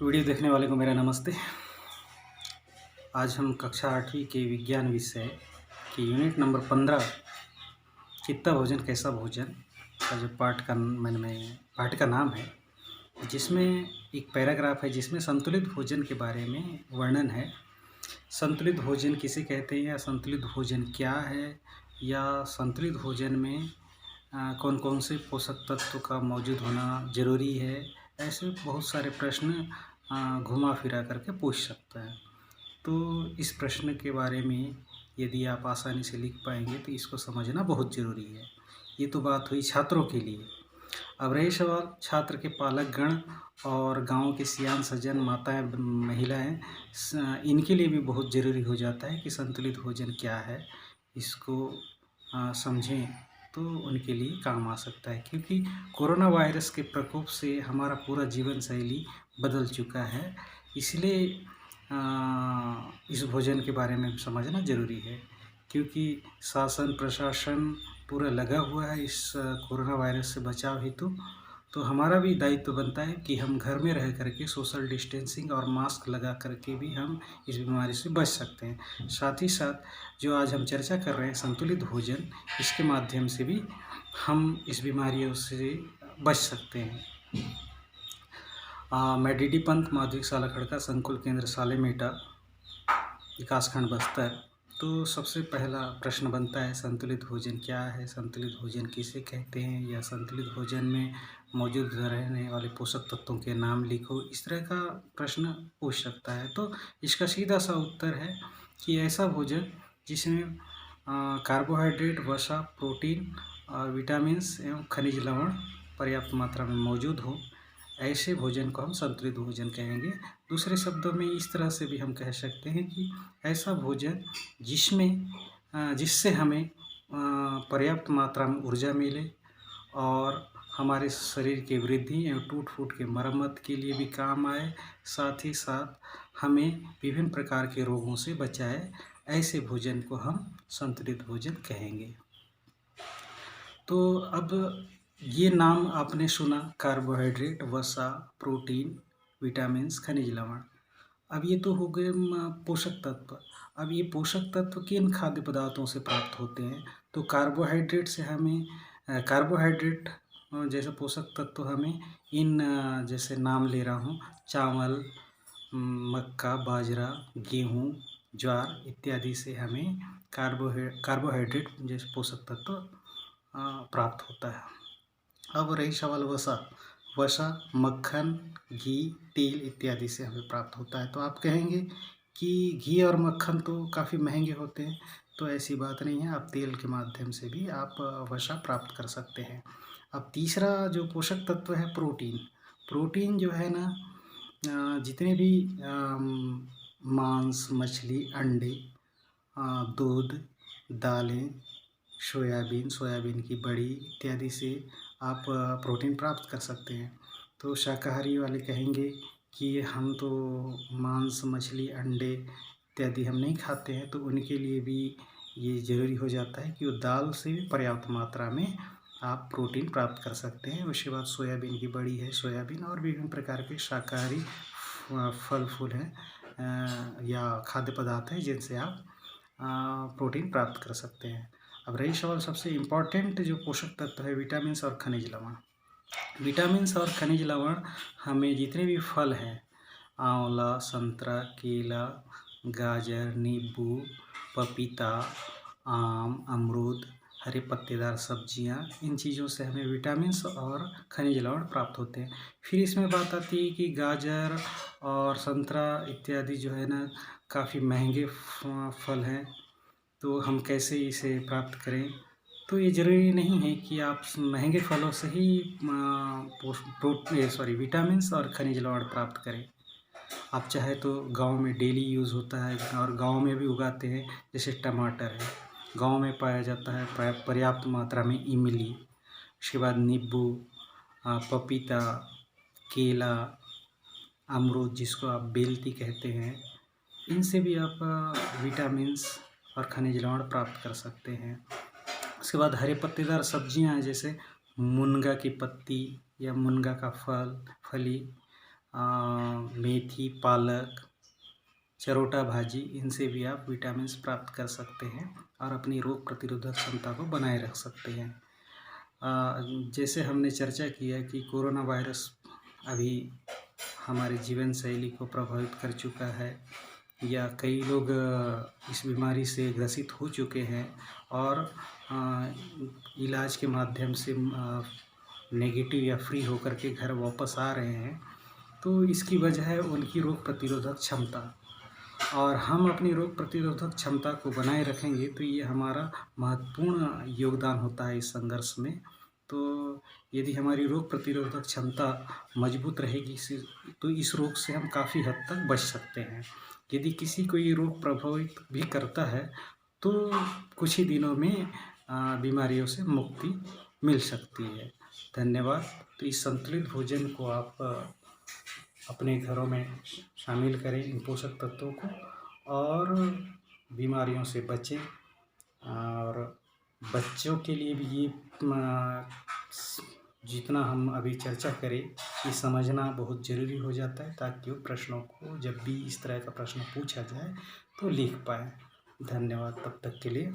Video देखने वाले को मेरा नमस्ते। आज हम कक्षा 8वीं के विज्ञान विषय के यूनिट नंबर 15 चित्ता भोजन कैसा भोजन का जो पाठ का नाम है, जिसमें एक पैराग्राफ है जिसमें संतुलित भोजन के बारे में वर्णन है। संतुलित भोजन किसे कहते हैं या संतुलित भोजन क्या है, या संतुलित भोजन में कौन कौन से पोषक तत्व का मौजूद होना ज़रूरी है। ऐसे बहुत सारे प्रश्न घुमा फिरा करके पूछ सकता है। तो इस प्रश्न के बारे में यदि आप आसानी से लिख पाएंगे तो इसको समझना बहुत ज़रूरी है। ये तो बात हुई छात्रों के लिए। अब रही सवाल छात्र के पालकगण और गांव के सियान सज्जन माताएं महिलाएं, इनके लिए भी बहुत ज़रूरी हो जाता है कि संतुलित भोजन क्या है, इसको समझें तो उनके लिए काम आ सकता है। क्योंकि कोरोना वायरस के प्रकोप से हमारा पूरा जीवन शैली बदल चुका है, इसलिए इस भोजन के बारे में समझना ज़रूरी है। क्योंकि शासन प्रशासन पूरा लगा हुआ है इस कोरोना वायरस से बचाव हेतु, तो हमारा भी दायित्व बनता है कि हम घर में रह करके सोशल डिस्टेंसिंग और मास्क लगा करके भी हम इस बीमारी से बच सकते हैं। साथ ही साथ जो आज हम चर्चा कर रहे हैं संतुलित भोजन, इसके माध्यम से भी हम इस बीमारियों से बच सकते हैं। मैं डी पंत माध्यमिक शाला खड़का संकुल केंद्र सालेमेटा विकासखंड बस्तर। तो सबसे पहला प्रश्न बनता है संतुलित भोजन क्या है, संतुलित भोजन किसे कहते हैं, या संतुलित भोजन में मौजूद रहने वाले पोषक तत्वों के नाम लिखो। इस तरह का प्रश्न पूछ सकता है। तो इसका सीधा सा उत्तर है कि ऐसा भोजन जिसमें कार्बोहाइड्रेट, वसा, प्रोटीन और विटामिन्स एवं खनिज लवण पर्याप्त मात्रा में मौजूद हो, ऐसे भोजन को हम संतुलित भोजन कहेंगे। दूसरे शब्दों में इस तरह से भी हम कह सकते हैं कि ऐसा भोजन जिससे हमें पर्याप्त मात्रा में ऊर्जा मिले और हमारे शरीर की वृद्धि एवं टूट फूट के मरम्मत के लिए भी काम आए, साथ ही साथ हमें विभिन्न प्रकार के रोगों से बचाए। ऐसे भोजन को हम संतुलित भोजन कहेंगे। तो अब ये नाम आपने सुना, कार्बोहाइड्रेट, वसा, प्रोटीन, विटामिन्स, खनिज लवण। अब ये तो हो गए पोषक तत्व। अब ये पोषक तत्व किन खाद्य पदार्थों से प्राप्त होते हैं? तो कार्बोहाइड्रेट से हमें कार्बोहाइड्रेट जैसे पोषक तत्व हमें इन जैसे नाम ले रहा हूँ, चावल, मक्का, बाजरा, गेहूँ, ज्वार इत्यादि से हमें कार्बोहाइड्रेट जैसे पोषक तत्व प्राप्त होता है। अब रही सवाल वसा मक्खन, घी, तेल इत्यादि से हमें प्राप्त होता है। तो आप कहेंगे कि घी और मक्खन तो काफ़ी महंगे होते हैं, तो ऐसी बात नहीं है, आप तेल के माध्यम से भी आप वसा प्राप्त कर सकते हैं। अब तीसरा जो पोषक तत्व है प्रोटीन। प्रोटीन जो है ना, जितने भी मांस, मछली, अंडे, दूध, दालें, सोयाबीन की बड़ी इत्यादि से आप प्रोटीन प्राप्त कर सकते हैं। तो शाकाहारी वाले कहेंगे कि हम तो मांस, मछली, अंडे इत्यादि हम नहीं खाते हैं, तो उनके लिए भी ये ज़रूरी हो जाता है कि वो दाल से भी पर्याप्त मात्रा में आप प्रोटीन प्राप्त कर सकते हैं। उसके बाद सोयाबीन की बड़ी है, सोयाबीन और विभिन्न प्रकार के शाकाहारी फल फूल हैं या खाद्य पदार्थ हैं जिनसे आप प्रोटीन प्राप्त कर सकते हैं। अब रही सवाल सबसे इम्पॉर्टेंट जो पोषक तत्व है विटामिन्स और खनिज लवण। विटामिन्स और खनिज लवण हमें जितने भी फल हैं, आंवला, संतरा, केला, गाजर, नींबू, पपीता, आम, अमरूद, हरे पत्तेदार सब्जियां, इन चीज़ों से हमें विटामिन्स और खनिज लवण प्राप्त होते हैं। फिर इसमें बात आती है कि गाजर और संतरा इत्यादि जो है ना, काफ़ी महंगे फल हैं, तो हम कैसे इसे प्राप्त करें? तो ये ज़रूरी नहीं है कि आप महंगे फलों से ही विटामिन्स और खनिज लवण प्राप्त करें। आप चाहे तो गांव में डेली यूज़ होता है और गांव में भी उगाते हैं, जैसे टमाटर है, गांव में पाया जाता है पर्याप्त मात्रा में इमली। उसके बाद नींबू, पपीता, केला, अमरूद जिसको आप बेलती कहते हैं, इनसे भी आप विटामिन्स और खनिज लवण प्राप्त कर सकते हैं। उसके बाद हरे पत्तेदार सब्जियां हैं, जैसे मुनगा की पत्ती या मुनगा का फली, मेथी, पालक, चरोटा भाजी, इनसे भी आप विटामिन्स प्राप्त कर सकते हैं और अपनी रोग प्रतिरोधक क्षमता को बनाए रख सकते हैं। जैसे हमने चर्चा किया कि कोरोना वायरस अभी हमारे जीवन शैली को प्रभावित कर चुका है, या कई लोग इस बीमारी से ग्रसित हो चुके हैं और इलाज के माध्यम से नेगेटिव या फ्री होकर के घर वापस आ रहे हैं। तो इसकी वजह है उनकी रोग प्रतिरोधक क्षमता, और हम अपनी रोग प्रतिरोधक क्षमता को बनाए रखेंगे तो ये हमारा महत्वपूर्ण योगदान होता है इस संघर्ष में। तो यदि हमारी रोग प्रतिरोधक क्षमता मजबूत रहेगी तो इस रोग से हम काफ़ी हद तक बच सकते हैं। यदि किसी को ये रोग प्रभावित भी करता है तो कुछ ही दिनों में बीमारियों से मुक्ति मिल सकती है। धन्यवाद। तो इस संतुलित भोजन को आप अपने घरों में शामिल करें, इन पोषक तत्वों को, और बीमारियों से बचें। और बच्चों के लिए भी ये जितना हम अभी चर्चा करें ये समझना बहुत ज़रूरी हो जाता है, ताकि वो प्रश्नों को जब भी इस तरह का प्रश्न पूछा जाए तो लिख पाएँ। धन्यवाद तब तक के लिए।